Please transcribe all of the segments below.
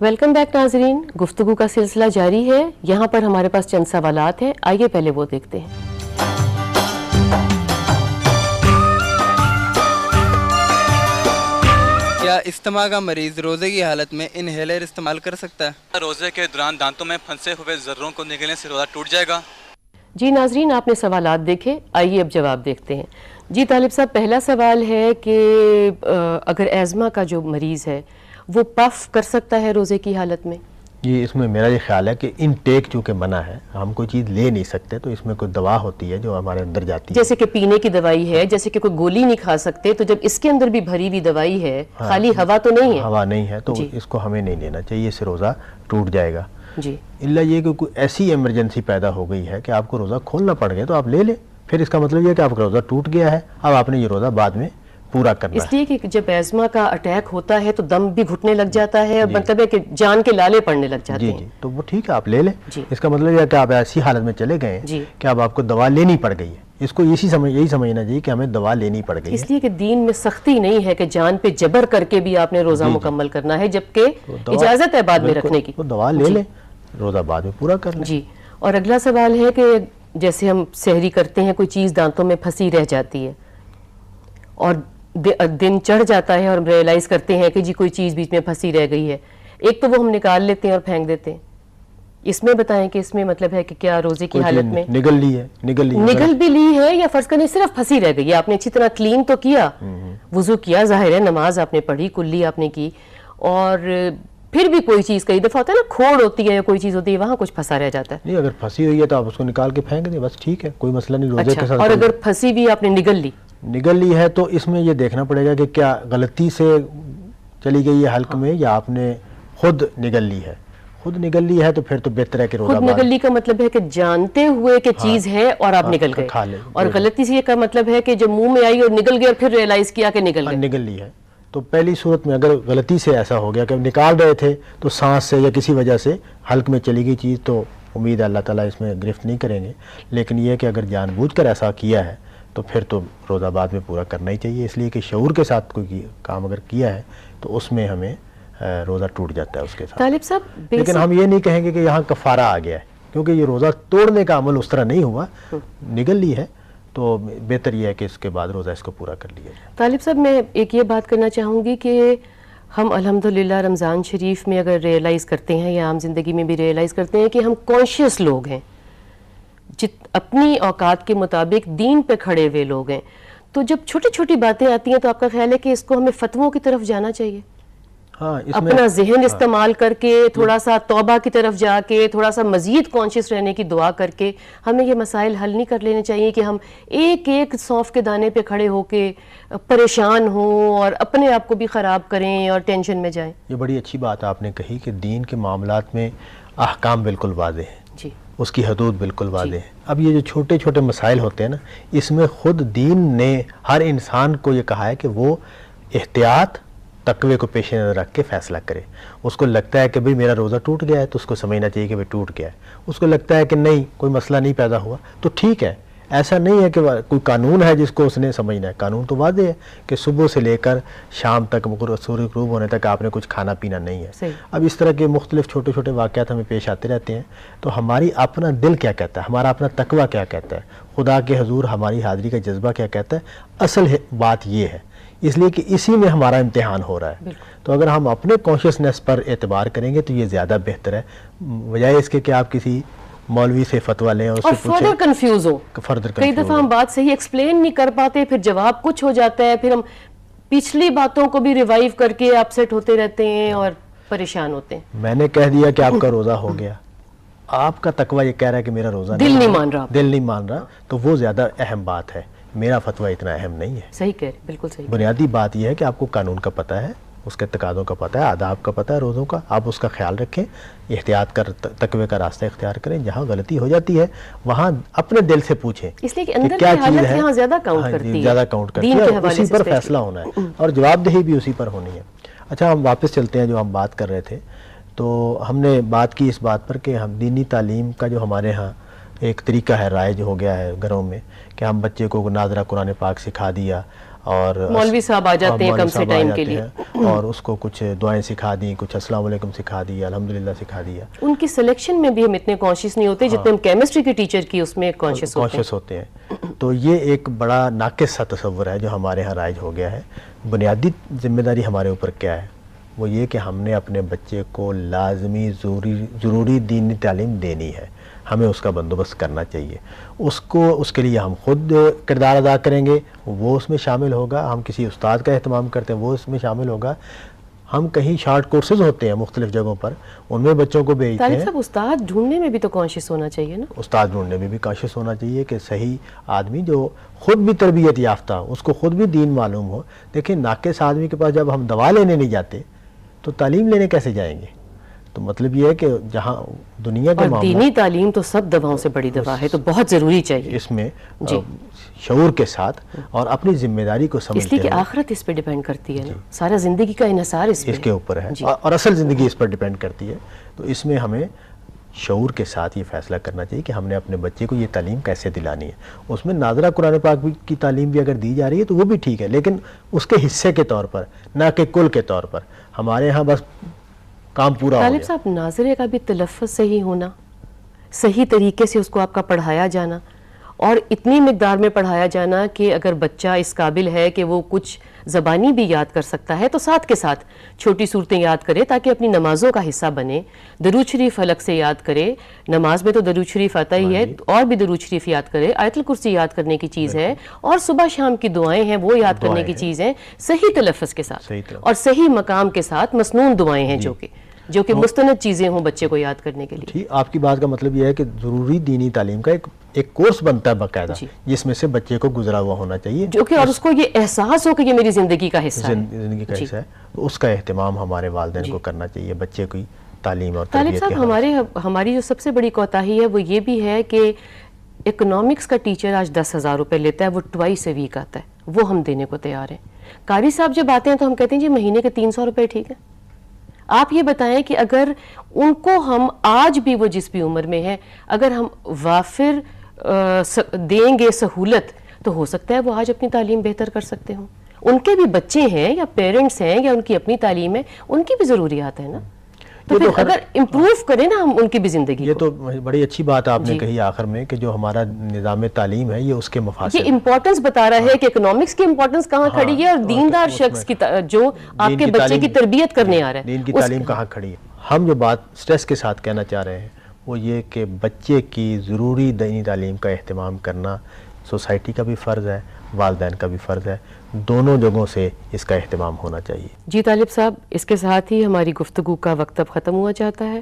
Welcome back नाजरीन, गुफ्तगू का सिलसिला जारी है। यहाँ पर हमारे पास चंद सवालात हैं, आइए पहले वो देखते हैं। क्या इस्तेमा का मरीज रोजे की हालत में इनहेलर इस्तेमाल कर सकता है? रोजे के दौरान दांतों में फंसे हुए जर्रों को निकलने से रोजा टूट जाएगा? जी नाजरीन, आपने सवालात देखे, आइए अब जवाब देखते हैं। जी तालिब साहब, पहला सवाल है कि अगर एज़मा का जो मरीज़ है वो पफ कर सकता है रोज़े की हालत में? ये इसमें मेरा ये ख्याल है कि इनटेक चूँकि मना है, हम कोई चीज़ ले नहीं सकते, तो इसमें कोई दवा होती है जो हमारे अंदर जाती है, जैसे कि पीने की दवाई है, जैसे कि कोई गोली नहीं खा सकते, तो जब इसके अंदर भी भरी हुई दवाई है, हाँ, खाली हवा तो नहीं है, हवा नहीं है, तो इसको हमें नहीं लेना चाहिए, इससे रोज़ा टूट जाएगा। जी, इल्ला ये कि कोई ऐसी इमरजेंसी पैदा हो गई है कि आपको रोज़ा खोलना पड़ गया, तो आप ले लें, फिर इसका मतलब ये कि आपका रोज़ा टूट गया है, अब आपने ये रोज़ा बाद में पूरा करना है। इसलिए कि जब एज़मा का अटैक होता है तो दम भी घुटने लग जाता है, और मतलब है कि जान के लाले पड़ने लग जाते हैं। जी, तो वो ठीक है, आप ले लें, इसका मतलब यह है कि आप ऐसी हालत में चले गए हैं कि अब आपको दवा लेनी पड़ गई है, इसको यही समझना चाहिए कि हमें दवा लेनी पड़ गई है। इसलिए कि दीन में सख्ती नहीं है कि जान पे जबर करके भी आपने रोज़ा मुकम्मल करना है, जबकि इजाज़त है बाद में रखने की, तो दवा ले लें, रोज़ा बाद में पूरा कर लें। जी, और अगला सवाल है कि जैसे हम सहरी करते हैं, कोई चीज़ दांतों में फंसी रह जाती है और दिन चढ़ जाता है और हम रियलाइज़ करते हैं कि जी कोई चीज़ बीच में फंसी रह गई है, एक तो वो हम निकाल लेते हैं और फेंक देते हैं, इसमें बताएं कि इसमें मतलब है कि क्या रोज़े की हालत में निगल भी ली है, या फर्ज करें सिर्फ फंसी रह गई है, आपने अच्छी तरह क्लीन तो किया, वुज़ू किया, ज़ाहिर है नमाज आपने पढ़ी, कुल्ली आपने की, और फिर भी कोई चीज़, कई दफ़ा होता है ना, खोड़ होती है या कोई चीज़ होती है, वहाँ कुछ फंसा रह जाता है। नहीं, अगर फंसी हुई है तो आप उसको निकाल के फेंक दें, बस ठीक है, कोई मसला नहीं, रोज़े के साथ। और अगर फंसी भी आपने निगल ली है तो इसमें ये देखना पड़ेगा कि क्या गलती से चली गई है हल्क में, या आपने खुद निगल ली है। खुद निगल ली है तो फिर तो बेहतर है कि रोज़ा खुद निगल ली का मतलब है कि जानते हुए कि चीज़ है और आप निगल गए, और गलती से का मतलब है कि जब मुंह में आई और निगल गई और फिर रियलाइज किया कि निगल ली है। तो पहली सूरत में अगर गलती से ऐसा हो गया कि निकाल रहे थे तो सांस से या किसी वजह से हल्क में चली गई चीज़, तो उम्मीद है अल्लाह ताला इसमें गिरफ्त नहीं करेंगे, लेकिन यह कि अगर जानबूझकर ऐसा किया है तो फिर तो रोज़ा बाद में पूरा करना ही चाहिए, इसलिए कि शऊर के साथ कोई काम अगर किया है तो उसमें हमें रोज़ा टूट जाता है उसके साथ। तालिब साहब, लेकिन हम ये नहीं कहेंगे कि यहाँ कफ़ारा आ गया है, क्योंकि ये रोज़ा तोड़ने का अमल उस तरह नहीं हुआ, निगल ली है, तो बेहतर यह है कि इसके बाद रोज़ा इसको पूरा कर लिया जाए। तालिब साहब, मैं एक ये बात करना चाहूँगी कि हम अल्हम्दुलिल्लाह रमज़ान शरीफ में अगर रियलाइज़ करते हैं या आम ज़िंदगी में भी रियलाइज़ करते हैं कि हम कॉन्शियस लोग हैं, अपनी औकात के मुताबिक दीन पे खड़े हुए लोग हैं, तो जब छोटी छोटी बातें आती हैं तो आपका ख्याल है कि इसको हमें फतवों की तरफ जाना चाहिए? हाँ, अपना जहन इस्तेमाल करके, थोड़ा सा तौबा की तरफ जाके, थोड़ा सा मजीद कॉन्शियस रहने की दुआ करके हमें ये मसाइल हल नहीं कर लेने चाहिए कि हम एक एक सौंफ के दाने पे खड़े होके परेशान हों और अपने आप को भी ख़राब करें और टेंशन में जाएं। ये बड़ी अच्छी बात आपने कही कि दीन के मामलात में अहकाम बिल्कुल वाज़ेह हैं जी, उसकी हदूद बिल्कुल वाज़ेह है। अब ये जो छोटे छोटे मसाइल होते हैं ना, इसमें ख़ुद दीन ने हर इंसान को ये कहा है कि वो एहतियात तकवे को पेश नज़र रख के फ़ैसला करे। उसको लगता है कि भाई मेरा रोज़ा टूट गया है तो उसको समझना चाहिए कि भाई टूट गया है, उसको लगता है कि नहीं कोई मसला नहीं पैदा हुआ तो ठीक है, ऐसा नहीं है कि कोई कानून है जिसको उसने समझना है, कानून तो वाज़ेह है कि सुबह से लेकर शाम तक सूर्य ग़रूब होने तक आपने कुछ खाना पीना नहीं है। अब इस तरह के मुख्तलिफ छोटे छोटे वाक़यात हमें पेश आते रहते हैं, तो हमारी अपना दिल क्या कहता है, हमारा अपना तकवा क्या कहता है, खुदा के हुज़ूर हमारी हाज़िरी का जज्बा क्या कहता है, असल बात ये है, इसलिए कि इसी में हमारा इम्तिहान हो रहा है। तो अगर हम अपने कॉन्शियसनेस पर एतबार करेंगे तो ये ज़्यादा बेहतर है, बजाय इसके कि आप किसी मौलवी से फतवा लें और फर्दर कंफ्यूज हो। कई दफ़ा हम बात सही एक्सप्लेन नहीं कर पाते, फिर जवाब कुछ हो जाता है, फिर हम पिछली बातों को भी रिवाइव करके अपसेट होते रहते हैं और परेशान होते हैं। मैंने कह दिया कि आपका रोज़ा हो गया, आपका तकवा ये कह रहा है कि मेरा रोज़ा दिल नहीं मान रहा, तो वो ज़्यादा अहम बात है, मेरा फतवा इतना अहम नहीं है। सही कह रहे, बिल्कुल सही। बुनियादी बात यह है कि आपको कानून का पता है, उसके तकाज़ों का पता है, आदाब का पता है रोज़ों का, आप उसका ख्याल रखें, एहतियात कर तकवे का रास्ता इख्तियार करें, जहाँ गलती हो जाती है वहाँ अपने दिल से पूछें इसलिए कि अंदर क्या चीज़ है, यहाँ ज़्यादा काउंट करती है, ज़्यादा काउंट करती है, उसी पर फैसला होना है और जवाबदेही भी उसी पर होनी है। अच्छा, हम वापस चलते हैं जो हम बात कर रहे थे, तो हमने बात की इस बात पर कि हम दीनी तालीम का जो हमारे यहाँ एक तरीका है राइज हो गया है घरों में कि हम बच्चे को नाज़रा कुरान पाक सिखा दिया اور مولوی صاحب آ جاتے ہیں کم سے ٹائم کے لیے اور اس کو کچھ دعائیں سکھا دی, کچھ السلام علیکم سکھا دی, الحمدللہ سکھا دیا. ان کی سلیکشن میں بھی ہم اتنے کانشیس نہیں ہوتے جتنے ہم کیمسٹری کے ٹیچر کی اس میں کانشیس ہوتے ہیں. تو یہ ایک بڑا ناقص سا تصور ہے جو ہمارے ہاں رائج ہو گیا ہے. بنیادی ذمہ داری ہمارے اوپر کیا ہے, وہ یہ کہ ہم نے اپنے بچے کو لازمی ضروری دینی تعلیم دینی ہے, ہمیں اس کا بندوبست کرنا چاہیے. اس کے لیے ہم خود کردار ادا کریں گے, وہ اس میں شامل ہوگا. ہم کسی استاد کا اہتمام کرتے ہیں, وہ اس میں شامل ہوگا. ہم کہیں شارٹ کورسز ہوتے ہیں مختلف جگہوں پر, ان میں بچوں کو بھیجتے ہیں. طالب صاحب استاد ڈھونڈنے میں بھی تو کانشیس ہونا چاہیے نا. استاد ڈھونڈنے میں بھی کانشیس ہونا چاہیے کہ صحیح آدمی جو خود بھی تربیت یافتہ ہو, اس کو خود بھی دین معلوم ہو. دیکھیں ناقص آدمی کے پاس جب ہم دوا لینے نہیں جاتے تو تعلیم لینے کیسے جائیں گے؟ تو مطلب یہ ہے کہ جہاں دنیا کے اور دینی تعلیم تو سب دواؤں سے بڑی دوا ہے, تو بہت ضروری چاہیے اس میں شعور کے ساتھ اور اپنی ذمہ داری کو سمجھتے اس لیے کہ آخرت اس پہ ڈیپینڈ کرتی ہے نا, سارا زندگی کا انحصار اس کے اوپر ہے, اور اصل زندگی اس پر ڈیپینڈ کرتی ہے. تو اس میں ہمیں شعور کے ساتھ یہ فیصلہ کرنا چاہیے کہ ہم نے اپنے بچے کو یہ تعلیم کیسے دلانی ہے. اس میں ناظرہ قرآن پاک کی تعلیم بھی اگر دی جا رہی ہے تو وہ بھی ٹھیک ہے, لیکن اس کے حصے کے طور پر, نہ کہ کل کے طور پر. ہمارے ہاں بس کام پورا ہو گیا. طالب صاحب ناظرے کا بھی تلفظ صحیح ہونا, صحیح طریقے سے اس کو آپ کا پڑھایا جانا, اور اتنی مقدار میں پڑھایا جانا کہ اگر بچہ اس قابل ہے کہ وہ کچھ زبانی بھی یاد کر سکتا ہے تو ساتھ کے ساتھ چھوٹی صورتیں یاد کرے تاکہ اپنی نمازوں کا حصہ بنے. درود شریف الگ سے یاد کرے, نماز میں تو درود شریف آتا ہی ہے, اور بھی درود شریف یاد کرے. آیت الکرسی یاد کرنے کی چیز ہے, اور صبح شام کی دعائیں ہیں وہ یاد کرنے کی چیز ہے, صحیح تلفظ کے ساتھ اور صحیح مقام کے ساتھ مسنون دعائیں ہیں جو کہ مستند چیزیں ہوں بچے کو یاد کرنے کے لیے. آپ کی بات کا مطلب یہ ہے کہ ضروری دینی تعلیم کا ایک کورس بنتا ہے باقاعدہ, جس میں سے بچے کو گزرا ہوا ہونا چاہیے, جو کہ اور اس کو یہ احساس ہو کہ یہ میری زندگی کا حصہ ہے, زندگی کا حصہ ہے. تو اس کا اہتمام ہمارے والدین کو کرنا چاہیے بچے کی تعلیم اور تربیت کے. طالب صاحب ہماری جو سب سے بڑی کوتاہی ہے وہ یہ بھی ہے کہ اکنامکس کا ٹیچر آج 10,000 روپے لیتا ہے, وہ ٹوائس اے ویک آتا ہے, وہ ہم دینے کو تیار ہیں. قاری صاحب جب آتے ہیں تو ہم کہتے ہیں جی مہینے کے 300 روپے ٹھیک ہے. آپ یہ بتائیں کہ اگر ان کو ہم آج بھی, وہ جس بھی عمر میں ہے, اگر ہم وافر دیں گے سہولت, تو ہو سکتا ہے وہ آج اپنی تعلیم بہتر کر سکتے ہوں. ان کے بھی بچے ہیں یا پیرنٹس ہیں یا ان کی اپنی تعلیم ہے, ان کی بھی ضروریات ہیں نا. تو پھر اگر امپروو کریں نا ہم ان کی بھی زندگی, یہ تو بڑی اچھی بات آپ نے کہی آخر میں کہ جو ہمارا نظام تعلیم ہے یہ اس کے مفاسد, یہ امپورٹنس بتا رہا ہے کہ اکنامکس کی امپورٹنس کہاں کھڑی ہے, اور دیندار شخص کی جو آپ کے بچے کی تربیت کرنے آ رہا ہے, دین کی تعلیم کہاں کھڑی ہے. ہم جو بات سٹریس کے ساتھ کہنا چاہ رہے ہیں وہ یہ کہ بچے کی ضروری دینی تعلیم کا اہتمام کرنا سوسائٹی کا بھی فرض ہے, والدین کا بھی فرض ہے, دونوں جگہوں سے اس کا اہتمام ہونا چاہیے. جی طالب صاحب, اس کے ساتھ ہی ہماری گفتگو کا وقت اب ختم ہوا چاہتا ہے.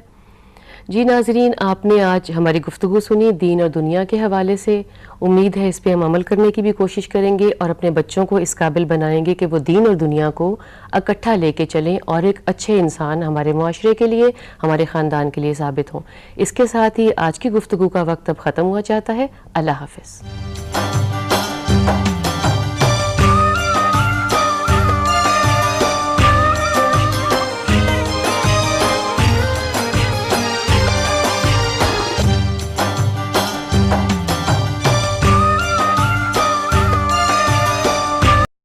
جی ناظرین, آپ نے آج ہماری گفتگو سنی دین اور دنیا کے حوالے سے. امید ہے اس پہ ہم عمل کرنے کی بھی کوشش کریں گے اور اپنے بچوں کو اس قابل بنائیں گے کہ وہ دین اور دنیا کو اکٹھا لے کے چلیں اور ایک اچھے انسان ہمارے معاشرے کے لیے, ہمارے خاندان کے لیے ثابت ہوں. اس کے ساتھ ہی آج کی گفتگو کا وقت اب ختم ہوا چاہتا ہے. اللہ حافظ.